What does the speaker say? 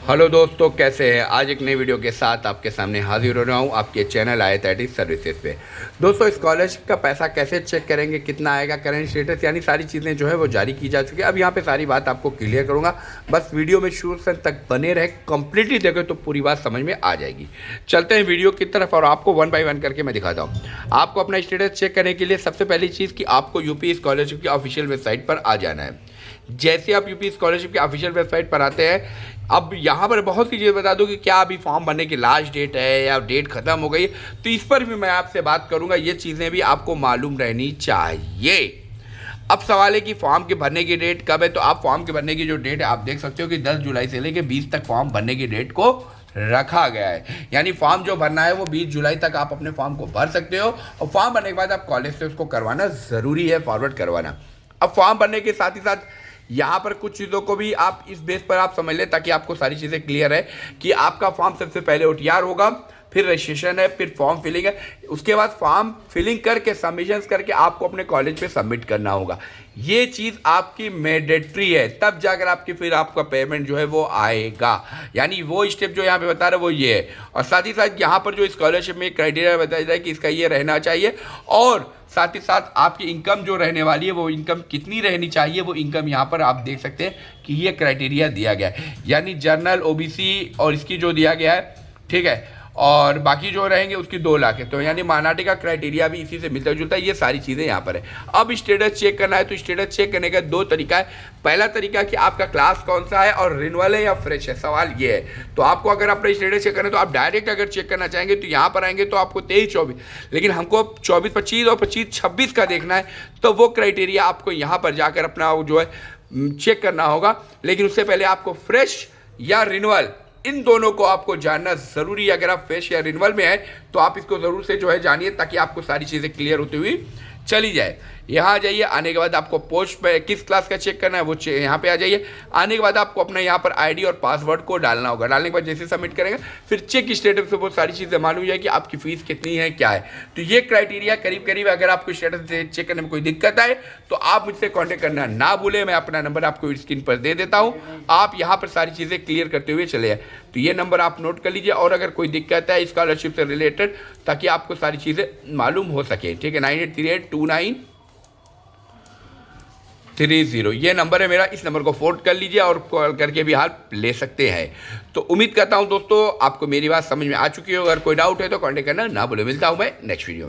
Hello दोस्तों, कैसे हैं। आज एक नई वीडियो के साथ आपके सामने हाजिर हो रहा हूँ आपके चैनल IIT सर्विसेज पे। दोस्तों, स्कॉलरशिप का पैसा कैसे चेक करेंगे, कितना आएगा, करंट स्टेटस यानी सारी चीज़ें जो है वो जारी की जा चुकी है। अब यहाँ पे सारी बात आपको क्लियर करूँगा, बस वीडियो में शुरू से तक बने रहे, कंप्लीटली देखे तो पूरी बात समझ में आ जाएगी। चलते हैं वीडियो की तरफ और आपको 1 बाय 1 करके मैं दिखाता हूँ। आपको अपना स्टेटस चेक करने के लिए सबसे पहली चीज़ कि आपको यूपी स्कॉलरशिप की ऑफिशियल वेबसाइट पर आ जाना है। जैसे आप यूपी स्कॉलरशिप की ऑफिशियल वेबसाइट पर आते हैं, अब यहाँ पर बहुत सी चीज़ें बता दूँ कि क्या अभी फॉर्म भरने की लास्ट डेट है या डेट ख़त्म हो गई, तो इस पर भी मैं आपसे बात करूँगा। ये चीज़ें भी आपको मालूम रहनी चाहिए। अब सवाल है कि फॉर्म के भरने की डेट कब है, तो आप फॉर्म के भरने की जो डेट है आप देख सकते हो कि 10 जुलाई से लेकर 20 तक फॉर्म भरने की डेट को रखा गया है। यानी फॉर्म जो भरना है वो 20 जुलाई तक आप अपने फॉर्म को भर सकते हो और फॉर्म भरने के बाद आप कॉलेज से उसको करवाना ज़रूरी है, फॉरवर्ड करवाना। अब फॉर्म भरने के साथ ही साथ यहाँ पर कुछ चीज़ों को भी आप इस बेस पर आप समझ लें ताकि आपको सारी चीज़ें क्लियर है कि आपका फॉर्म सबसे पहले OTR होगा, फिर रजिस्ट्रेशन है, फिर फॉर्म फिलिंग है। उसके बाद फॉर्म फिलिंग करके सबमिशंस करके आपको अपने कॉलेज पे सबमिट करना होगा। ये चीज़ आपकी मैंडेटरी है, तब जाकर आपकी फिर आपका पेमेंट जो है वो आएगा। यानी वो स्टेप जो यहाँ पे बता रहे वो ये है। और साथ ही साथ यहाँ पर जो स्कॉलरशिप में क्राइटेरिया बताया जाए कि इसका ये रहना चाहिए, और साथ ही साथ आपकी इनकम जो रहने वाली है वो इनकम कितनी रहनी चाहिए, वो इनकम यहाँ पर आप देख सकते हैं कि ये क्राइटेरिया दिया गया है। यानी जनरल, OBC और इसकी जो दिया गया है, ठीक है, और बाकी जो रहेंगे उसकी 2 लाख है। तो यानी माइनॉरिटी का क्राइटेरिया भी इसी से मिलता जुलता है। ये सारी चीज़ें यहाँ पर है। अब स्टेटस चेक करना है तो स्टेटस चेक करने का 2 तरीका है। पहला तरीका कि आपका क्लास कौन सा है और रिन्यूअल है या फ्रेश है, सवाल ये है। तो आपको अगर अपना स्टेटस चेक करना है तो आप डायरेक्ट अगर चेक करना चाहेंगे तो यहाँ पर आएंगे तो आपको 23-24, लेकिन हमको 24-25 और 25-26 का देखना है, तो वो क्राइटेरिया आपको यहाँ पर जाकर अपना जो है चेक करना होगा। लेकिन उससे पहले आपको फ्रेश या रिन्यूअल, इन दोनों को आपको जानना ज़रूरी है। अगर आप फ्रेश या रिन्यूअल में है तो आप इसको ज़रूर से जो है जानिए, ताकि आपको सारी चीज़ें क्लियर होती हुई चली जाए। यहाँ आ जाइए, आने के बाद आपको पोस्ट पे किस क्लास का चेक करना है वो यहाँ पे आ जाइए। आने के बाद आपको अपना यहाँ पर ID और पासवर्ड को डालना होगा। डालने के बाद जैसे सबमिट करेंगे फिर चेक स्टेटस से बहुत सारी चीज़ें मालूम हो जाए कि आपकी फ़ीस कितनी है, क्या है। तो ये क्राइटेरिया करीब करीब, अगर आपको स्टेटस चेक करने में कोई दिक्कत आए तो आप मुझसे कॉन्टैक्ट करना ना भूलें। मैं अपना नंबर आपको स्क्रीन पर दे देता हूँ, आप यहाँ पर सारी चीज़ें क्लियर करते हुए चले जाए। तो ये नंबर आप नोट कर लीजिए, और अगर कोई दिक्कत है स्कॉलरशिप से रिलेटेड, ताकि आपको सारी चीज़ें मालूम हो सके, ठीक है। 98382930, ये नंबर है मेरा। इस नंबर को फोन कर लीजिए और कॉल करके भी हेल्प ले सकते हैं। तो उम्मीद करता हूं दोस्तों आपको मेरी बात समझ में आ चुकी हो। अगर कोई डाउट है तो कांटेक्ट करना ना भूलें। मिलता हूं मैं नेक्स्ट वीडियो में।